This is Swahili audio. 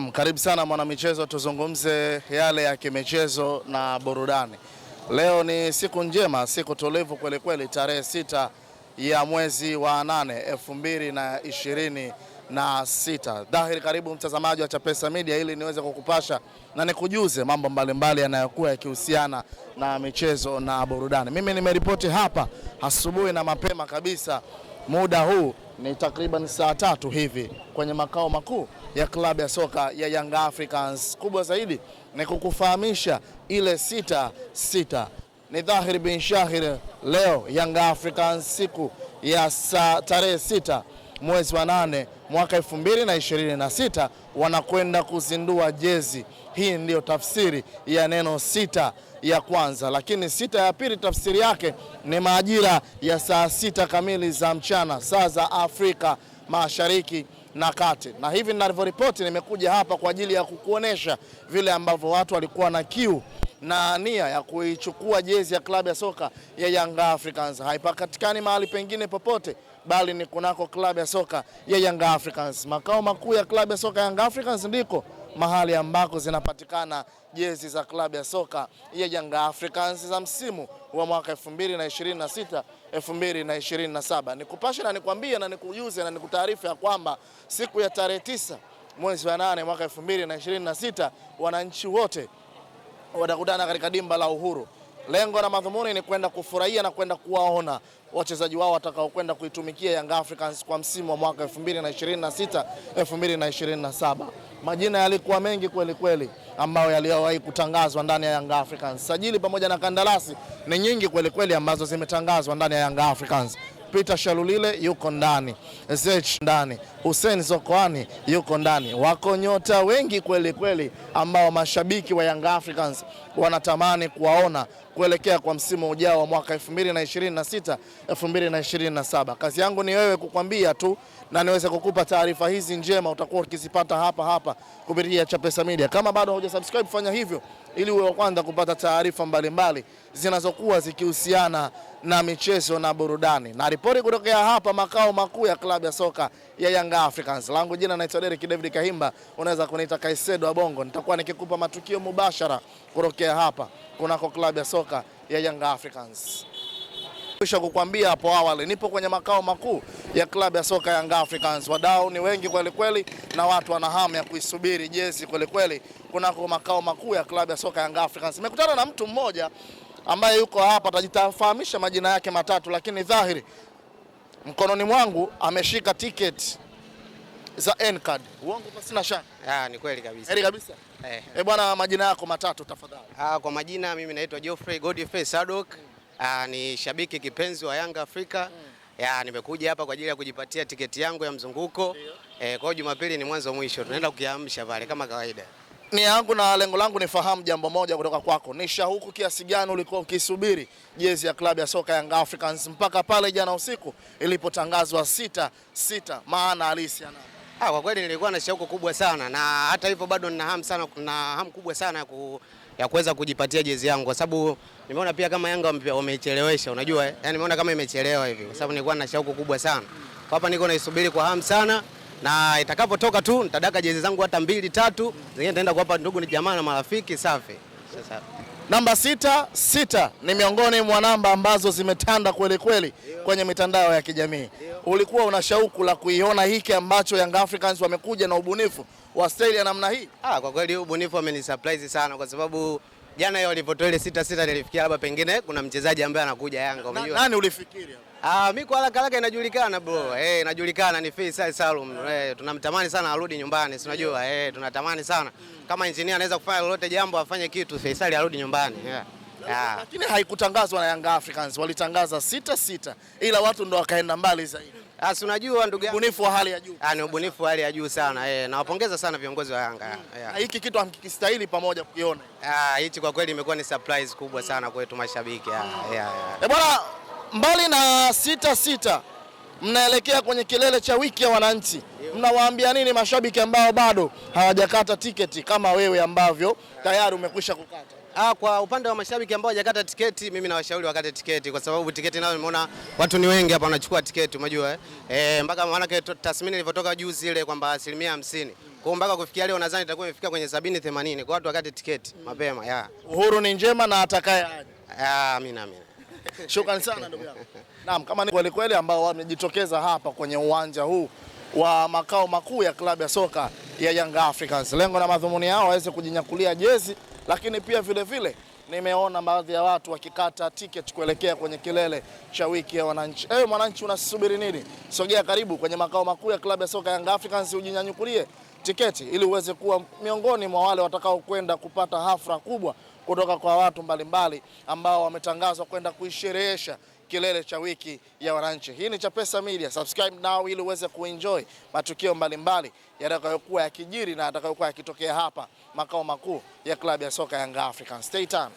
Naam, karibu sana mwanamichezo, tuzungumze yale ya kimichezo na burudani. Leo ni siku njema, siku tulivu kweli kweli, tarehe 6 ya mwezi wa 8 2026. Dhahiri, karibu mtazamaji wa Chapesa Media ili niweze kukupasha na nikujuze mambo mbalimbali yanayokuwa yakihusiana na michezo na burudani. Mimi nimeripoti hapa asubuhi na mapema kabisa, muda huu ni takriban saa 3 hivi kwenye makao makuu ya klabu ya soka ya Young Africans. Kubwa zaidi ni kukufahamisha ile 6-6. Ni dhahiri bin shahiri, leo Young Africans siku ya tarehe 6 mwezi wa 8 mwaka 2026 wanakwenda kuzindua jezi. Hii ndiyo tafsiri ya neno 6 ya kwanza, lakini 6 ya pili tafsiri yake ni majira ya saa 6 kamili za mchana, saa za Afrika Mashariki na Kati. Na hivi ninavyoripoti, nimekuja hapa kwa ajili ya kukuonesha vile ambavyo watu walikuwa na kiu na nia ya kuichukua jezi ya klabu ya soka ya Young Africans. Haipatikani mahali pengine popote, bali ni kunako klabu ya soka ya Young Africans. Makao makuu ya klabu ya soka ya Young Africans ndiko mahali ambako zinapatikana jezi za klabu ya soka ya Young Africans za msimu wa mwaka 2026 2027. Nikupashe na nikwambie na nikujuze na nikutaarifu ya kwamba siku ya tarehe 9 mwezi wa 8 mwaka 2026 wananchi wote watakutana katika dimba la Uhuru. Lengo na madhumuni ni kwenda kufurahia na kwenda kuwaona wachezaji wao watakao kwenda kuitumikia Young Africans kwa msimu wa mwaka 2026 2027. Majina yalikuwa mengi kweli kweli ambayo yaliyowahi kutangazwa ndani ya Young Africans. Sajili pamoja na kandarasi ni nyingi kweli kweli ambazo zimetangazwa ndani ya Young Africans. Peter Shalulile yuko ndani, Zech ndani, Hussein Zokoani yuko ndani. Wako nyota wengi kweli kweli ambao mashabiki wa Young Africans wanatamani kuwaona kuelekea kwa msimu ujao wa mwaka 2026 2027. Kazi yangu ni wewe kukwambia tu na niweze kukupa taarifa hizi njema, utakuwa ukizipata hapa kupitia Chapesa Media. Kama bado hujasubscribe, fanya hivyo ili uwe wa kwanza kupata taarifa mbalimbali zinazokuwa zikihusiana na michezo na burudani. Na ripoti kutokea hapa makao makuu ya klabu ya soka ya Young Africans. Langu jina naitwa Derek David Kahimba, unaweza kuniita Kaisedo wa Bongo. Nitakuwa nikikupa matukio mubashara kutokea hapa kunako klabu ya soka ya Young Africans. Kisha kukwambia hapo awali, nipo kwenye makao makuu ya klabu ya soka Young Africans. Wadau ni wengi kweli kweli na watu wana hamu ya kuisubiri jezi kweli kweli kunako makao makuu ya klabu ya soka Young Africans. Nimekutana na mtu mmoja ambaye yuko hapa, atajitafahamisha majina yake matatu, lakini dhahiri mkononi mwangu ameshika ticket za N-card. Uongo pasina shaka? Ni kweli kabisa. Heri kabisa. Bwana, majina yako matatu tafadhali. Kwa majina mimi naitwa Geoffrey Godfrey Sadok. Ni shabiki kipenzi wa Young Africa. Nimekuja hapa kwa ajili ya kujipatia tiketi yangu ya mzunguko. Kwa Jumapili ni mwanzo mwisho. Tunaenda kukiamsha pale kama kawaida. Ni yangu na lengo langu nifahamu jambo moja kutoka kwako. Ni shauku kiasi gani ulikuwa ukisubiri jezi ya klabu ya soka Young Africans mpaka pale jana usiku ilipotangazwa 6-6 maana halisi yana? Kwa kweli nilikuwa na shauku kubwa sana, na hata hivyo bado nina hamu kubwa sana ya kuweza kujipatia jezi yangu, kwa sababu nimeona pia kama Yanga wamechelewesha, unajua yani nimeona kama imechelewa hivi, kwa sababu nilikuwa na shauku kubwa sana. Kwa hapa niko naisubiri kwa hamu sana, na itakapotoka tu nitadaka jezi zangu hata 2-3 zingine nitaenda kuwapa ndugu ni jamaa na marafiki. Safi. Sasa namba 6 ni miongoni mwa namba ambazo zimetanda kweli kweli kwenye mitandao ya kijamii. Ulikuwa una shauku la kuiona hiki ambacho Young Africans wamekuja na ubunifu wa staili ya namna hii? Kwa kweli ubunifu amenisurprise sana, kwa sababu jana yeye walipotoa ile 6-6 nilifikia labda pengine kuna mchezaji ambaye anakuja Yanga, unajua. Nani ulifikiri hapo? Mimi kwa haraka inajulikana bro. Inajulikana ni Faisal Salum. Tunamtamani sana arudi nyumbani, si unajua? Tunatamani sana. Kama engineer anaweza kufanya lolote jambo afanye kitu, Faisal arudi nyumbani. Lakini haikutangazwa na Young Africans, walitangaza 6-6 ila watu ndo wakaenda mbali zaidi. Si unajua ndugu yangu, ubunifu wa hali ya juu. Ni ubunifu wa hali ya juu sana. Nawapongeza sana viongozi wa Yanga. Na hiki kitu hamkistahili pamoja kukiona. Hichi kwa kweli imekuwa ni surprise kubwa sana kwetu mashabiki. Bwana, mbali na 6-6 mnaelekea kwenye kilele cha wiki ya wananchi. Mnawaambia nini mashabiki ambao bado hawajakata tiketi kama wewe ambavyo tayari umekwisha kukata? Kwa upande wa mashabiki ambao hawajakata tiketi, mimi nawashauri wakate tiketi, kwa sababu tiketi nayo nimeona watu ni wengi hapa wanachukua tiketi, unajua mpaka maana tasmini ilivyotoka juzi ile kwamba 50%. Kwa mpaka kufikia leo nadhani itakuwa imefika kwenye 70-80 kwa watu wakati tiketi mapema ya. Uhuru ni njema na atakaye aje. Amina. Shukrani sana ndugu yangu. Naam, kama ni kweli kweli ambao wamejitokeza hapa kwenye uwanja huu wa makao makuu ya klabu ya soka ya Young Africans. Lengo na madhumuni yao waweze kujinyakulia jezi, lakini pia vile vile nimeona baadhi ya watu wakikata tiketi kuelekea kwenye kilele cha wiki ya wananchi. Mwananchi unasubiri nini? Sogea karibu kwenye makao makuu ya klabu ya soka Young Africans ujinyanyukulie tiketi ili uweze kuwa miongoni mwa wale watakao kwenda kupata hafla kubwa kutoka kwa watu mbalimbali ambao wametangazwa kwenda kuisherehesha kilele cha wiki ya wananchi. Hii ni Chapesa Media. Subscribe now ili uweze kuenjoy matukio mbalimbali yatakayokuwa yakijiri na yatakayokuwa yakitokea hapa makao makuu ya klabu ya soka Young Africans. Stay tuned.